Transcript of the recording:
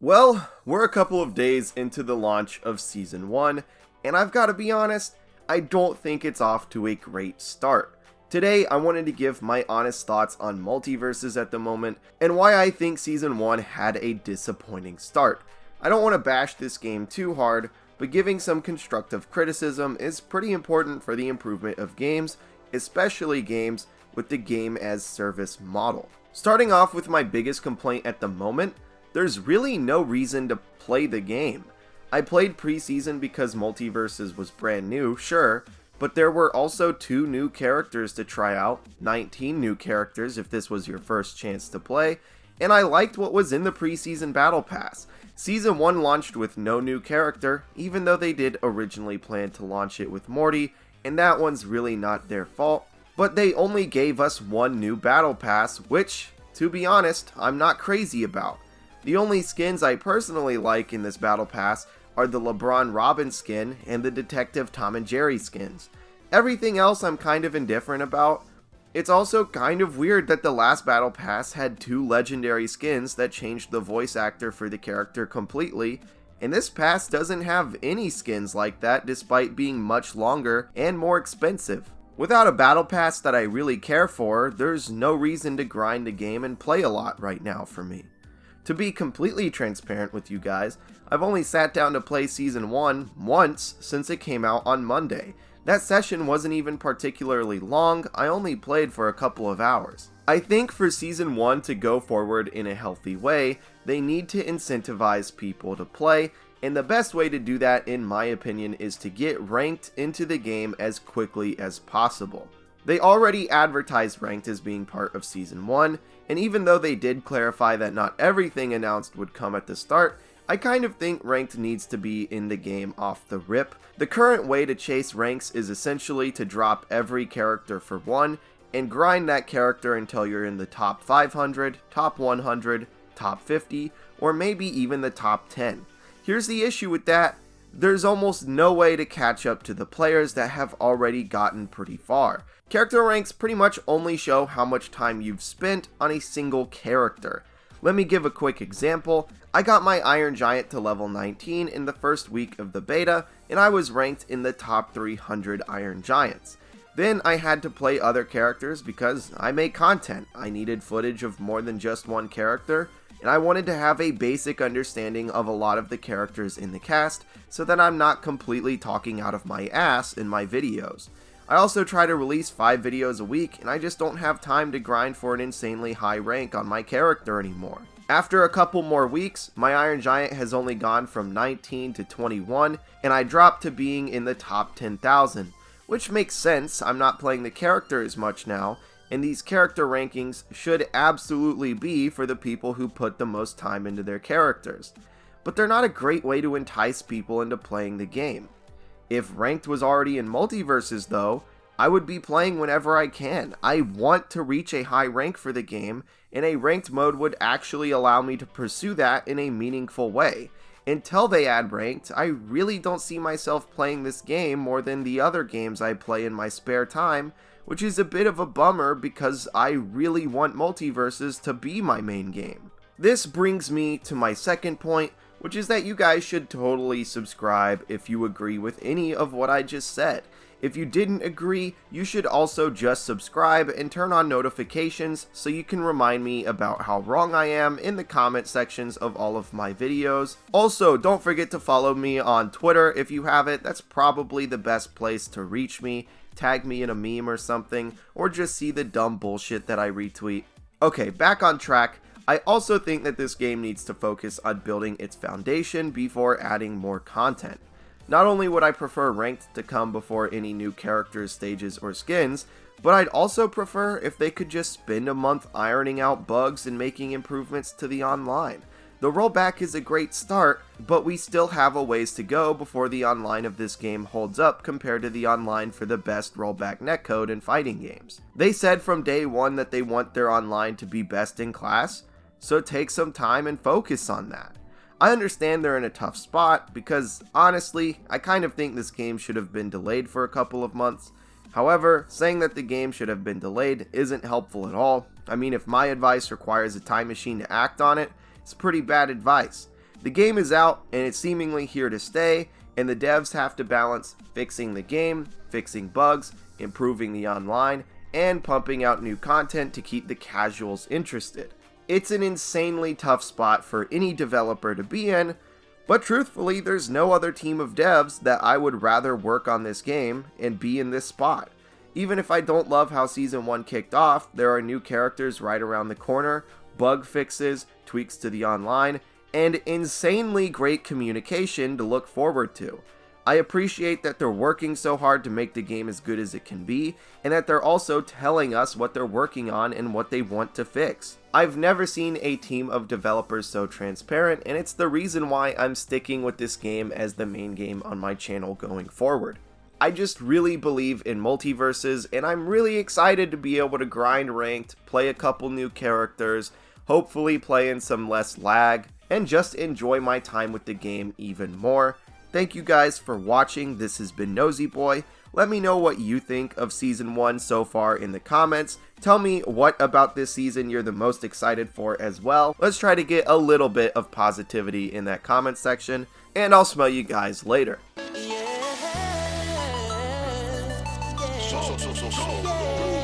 Well, we're a couple of days into the launch of Season 1, and I've got to be honest, I don't think it's off to a great start. Today, I wanted to give my honest thoughts on MultiVersus at the moment, and why I think Season 1 had a disappointing start. I don't want to bash this game too hard, but giving some constructive criticism is pretty important for the improvement of games, especially games with the game-as-service model. Starting off with my biggest complaint at the moment, there's really no reason to play the game. I played preseason because MultiVersus was brand new, sure, but there were also 2 new characters to try out, 19 new characters if this was your first chance to play, and I liked what was in the preseason battle pass. Season 1 launched with no new character, even though they did originally plan to launch it with Morty, and that one's really not their fault, but they only gave us 1 new battle pass, which, to be honest, I'm not crazy about. The only skins I personally like in this battle pass are the LeBron Robin skin and the Detective Tom and Jerry skins. Everything else I'm kind of indifferent about. It's also kind of weird that the last battle pass had 2 legendary skins that changed the voice actor for the character completely, and this pass doesn't have any skins like that despite being much longer and more expensive. Without a battle pass that I really care for, there's no reason to grind the game and play a lot right now for me. To be completely transparent with you guys, I've only sat down to play Season 1 once since it came out on Monday. That session wasn't even particularly long, I only played for a couple of hours. I think for Season 1 to go forward in a healthy way, they need to incentivize people to play, and the best way to do that, in my opinion, is to get ranked into the game as quickly as possible. They already advertised ranked as being part of Season 1, and even though they did clarify that not everything announced would come at the start, I kind of think ranked needs to be in the game off the rip. The current way to chase ranks is essentially to drop every character for 1, and grind that character until you're in the top 500, top 100, top 50, or maybe even the top 10. Here's the issue with that. There's almost no way to catch up to the players that have already gotten pretty far. Character ranks pretty much only show how much time you've spent on a single character. Let me give a quick example. I got my Iron Giant to level 19 in the first week of the beta, and I was ranked in the top 300 Iron Giants. Then I had to play other characters because I make content. I needed footage of more than just one character, and I wanted to have a basic understanding of a lot of the characters in the cast so that I'm not completely talking out of my ass in my videos. I also try to release 5 videos a week, and I just don't have time to grind for an insanely high rank on my character anymore. After a couple more weeks, my Iron Giant has only gone from 19 to 21, and I dropped to being in the top 10,000, which makes sense. I'm not playing the character as much now, and these character rankings should absolutely be for the people who put the most time into their characters. But they're not a great way to entice people into playing the game. If ranked was already in MultiVersus though, I would be playing whenever I can. I want to reach a high rank for the game, and a ranked mode would actually allow me to pursue that in a meaningful way. Until they add ranked, I really don't see myself playing this game more than the other games I play in my spare time, which is a bit of a bummer because I really want MultiVersus to be my main game. This brings me to my second point, which is that you guys should totally subscribe if you agree with any of what I just said. If you didn't agree, you should also just subscribe and turn on notifications so you can remind me about how wrong I am in the comment sections of all of my videos. Also, don't forget to follow me on Twitter if you have it. That's probably the best place to reach me. Tag me in a meme or something, or just see the dumb bullshit that I retweet. Okay, back on track. I also think that this game needs to focus on building its foundation before adding more content. Not only would I prefer ranked to come before any new characters, stages, or skins, but I'd also prefer if they could just spend a month ironing out bugs and making improvements to the online. The rollback is a great start, but we still have a ways to go before the online of this game holds up compared to the online for the best rollback netcode in fighting games. They said from day one that they want their online to be best in class, so take some time and focus on that. I understand they're in a tough spot because, honestly, I kind of think this game should have been delayed for a couple of months. However, saying that the game should have been delayed isn't helpful at all. I mean, if my advice requires a time machine to act on it, it's pretty bad advice. The game is out and it's seemingly here to stay, and the devs have to balance fixing the game, fixing bugs, improving the online, and pumping out new content to keep the casuals interested. It's an insanely tough spot for any developer to be in, but truthfully, there's no other team of devs that I would rather work on this game and be in this spot. Even if I don't love how Season 1 kicked off, there are new characters right around the corner, bug fixes, tweaks to the online, and insanely great communication to look forward to. I appreciate that they're working so hard to make the game as good as it can be, and that they're also telling us what they're working on and what they want to fix. I've never seen a team of developers so transparent, and it's the reason why I'm sticking with this game as the main game on my channel going forward. I just really believe in MultiVersus, and I'm really excited to be able to grind ranked, play a couple new characters, hopefully play in some less lag, and just enjoy my time with the game even more. Thank you guys for watching. This has been Nosy Boy. Let me know what you think of Season 1 so far in the comments. Tell me what about this season you're the most excited for as well. Let's try to get a little bit of positivity in that comment section, and I'll smell you guys later. So.